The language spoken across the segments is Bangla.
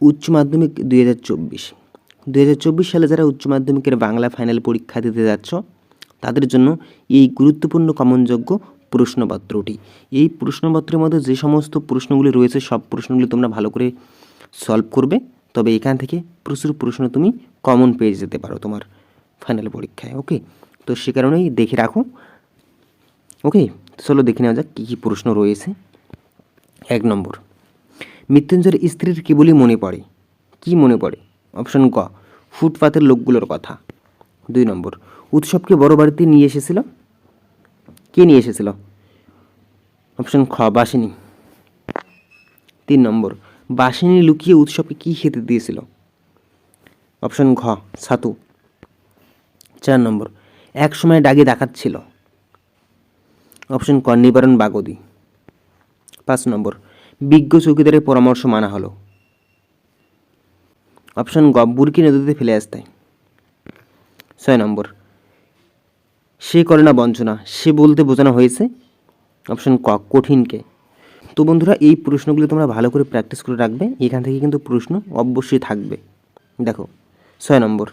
উচ্চ মাধ্যমিক 2024 সালে যারা উচ্চ মাধ্যমিকের বাংলা ফাইনাল পরীক্ষা দিতে যাচ্ছ তাদের জন্য এই গুরুত্বপূর্ণ কমনযোগ্য প্রশ্নপত্রটি। এই প্রশ্নপত্রের মধ্যে যে সমস্ত প্রশ্নগুলি রয়েছে সব প্রশ্নগুলি তোমরা ভালো করে সলভ করবে, তবে এখান থেকে প্রচুর প্রশ্ন তুমি কমন পেয়ে যেতে পারো তোমার ফাইনাল পরীক্ষায়। ওকে, তো সে কারণেই দেখে রাখো। ওকে, চলো দেখে নেওয়া যাক কী কী প্রশ্ন রয়েছে। 1 নম্বর, মৃত্যুঞ্জয়ের স্ত্রীর কেবলই মনে পড়ে, কি মনে পড়ে? অপশন ক, ফুটপাতের লোকগুলোর কথা। 2 নম্বর, উৎসবকে বড় বাড়িতে নিয়ে এসেছিল, কে নিয়ে এসেছিল? অপশন খ, বাসিনী। 3 নম্বর, বাসিনী লুকিয়ে উৎসবকে কী খেতে দিয়েছিল? অপশন ঘ, ছাতু। 4 নম্বর, এক সময় ডাকে ডাকাত ছিল। অপশন ক, নিবারণ বাগদি। 5 নম্বর, বিজ্ঞ চৌকিদারের পরামর্শ মানা হলো। অপশন গ, বুরকি নদীতে ফেলে আসতে। 6 নম্বর, সে করে না বঞ্চনা, সে বলতে বোঝানো হয়েছে। অপশন ক, কঠিনকে। তো বন্ধুরা, এই প্রশ্নগুলি তোমরা ভালো করে প্র্যাকটিস করে রাখবে, এখান থেকে কিন্তু প্রশ্ন অবশ্যই থাকবে। দেখো 6 নম্বর।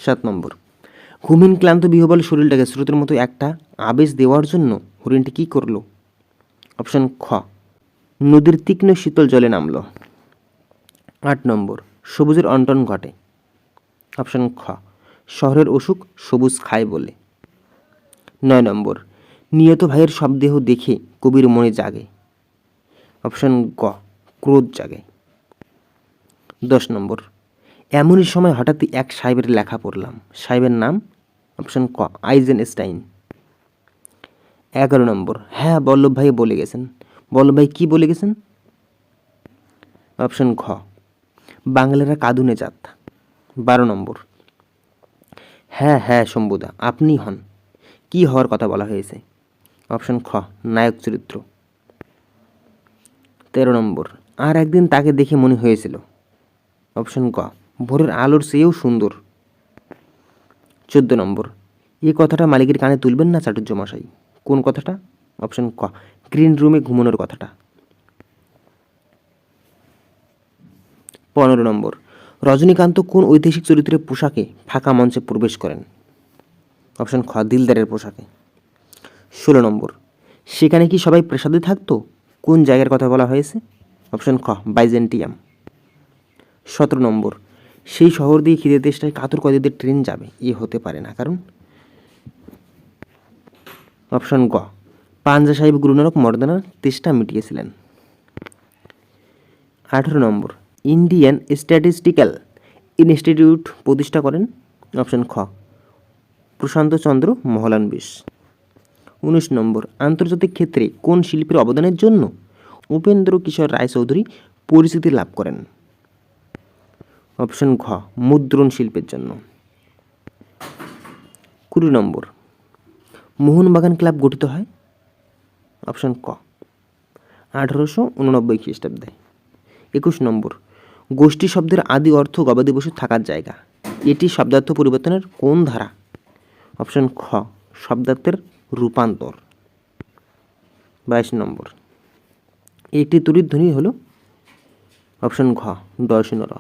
7 নম্বর, ঘুমহীন ক্লান্ত বিহবল শরীরটাকে স্রোতের মতো একটা আবেশ দেওয়ার জন্য হরিণটি কী করলো? অপশন খ, নদীর তীক্ষ্ণ শীতল জলে নামলো। 8 নম্বর, সবুজের অন্টন ঘটে। অপশন খ, শহরের অসুখ সবুজ খায় বলে। 9 নম্বর, নিয়ত ভাইয়ের শবদেহ দেখে কবির মনে জাগে। অপশন গ, ক্রোধ জাগে। 10 নম্বর, এমনই সময় হঠাৎই এক সাহেবের লেখা পড়লাম, সাহেবের নাম? অপশন ক, আইজেনস্টাইন। 11 নম্বর, হ্যাঁ বল্লভ ভাই বলে গেছেন, বল্লভ ভাই কী বলে গেছেন? অপশন ঘ, বাঙালিরা কাঁদুনে জাত। 12 নম্বর, হ্যাঁ হ্যাঁ শম্ভুদা আপনি হন, কি হওয়ার কথা বলা হয়েছে? অপশন খ, নায়ক চরিত্র। 13 নম্বর, আর একদিন তাকে দেখে মনে হয়েছিল। অপশন ক, ভোরের আলোর চেয়েও সুন্দর। 14 নম্বর, এই কথাটা মালিকের কানে তুলবেন না চাটুর্য মশাই, কোন কথাটা? অপশন ক, গ্রিন রুমে ঘুমানোর কথাটা। 15 নম্বর, রজনীকান্ত কোন ঐতিহাসিক চরিত্রের পোশাকে ফাঁকা মঞ্চে প্রবেশ করেন? অপশন খ, দিলদারের পোশাকে। 16 নম্বর, সেখানে কি সবাই প্রাসাদে থাকতো, কোন জায়গার কথা বলা হয়েছে? অপশন খ, বাইজেন্টিয়াম। 17 নম্বর, সেই শহর দিয়ে খিদে তেষ্টায় কাতর কয়েদিদের ট্রেন যাবে, এ হতে পারে না, কারণ? অপশন গ, পাঞ্জা সাহেব গুরু নানক মর্দানার তেষ্টা মিটিয়েছিলেন। 18 নম্বর, ইন্ডিয়ান স্ট্যাটিস্টিক্যাল ইনস্টিটিউট প্রতিষ্ঠা করেন? অপশন খ, প্রশান্ত চন্দ্র মহলানবিশ। 19 নম্বর, আন্তর্জাতিক ক্ষেত্রে কোন শিল্পীর অবদানের জন্য উপেন্দ্র কিশোর রায়চৌধুরী পরিচিতি লাভ করেন? অপশন ঘ, মুদ্রণ শিল্পের জন্য। 20 নম্বর, মোহনবাগান ক্লাব গঠিত হয়? অপশন ক, 1889 খ্রিস্টাব্দে। 21 নম্বর, গোষ্ঠী শব্দের আদি অর্থ গবাদি পশু থাকার জায়গা, এটি শব্দার্থ পরিবর্তনের কোন ধারা? অপশন খ, শব্দার্থের রূপান্তর। 22 নম্বর, একটি তড়িৎ ধ্বনি হলো? অপশন ঘ, ডয়সনর।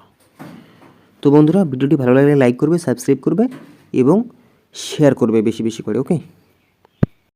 তো বন্ধুরা, ভিডিওটি ভালো লাগলে লাইক করবে, সাবস্ক্রাইব করবে এবং শেয়ার করবে বেশি বেশি করে। ওকে।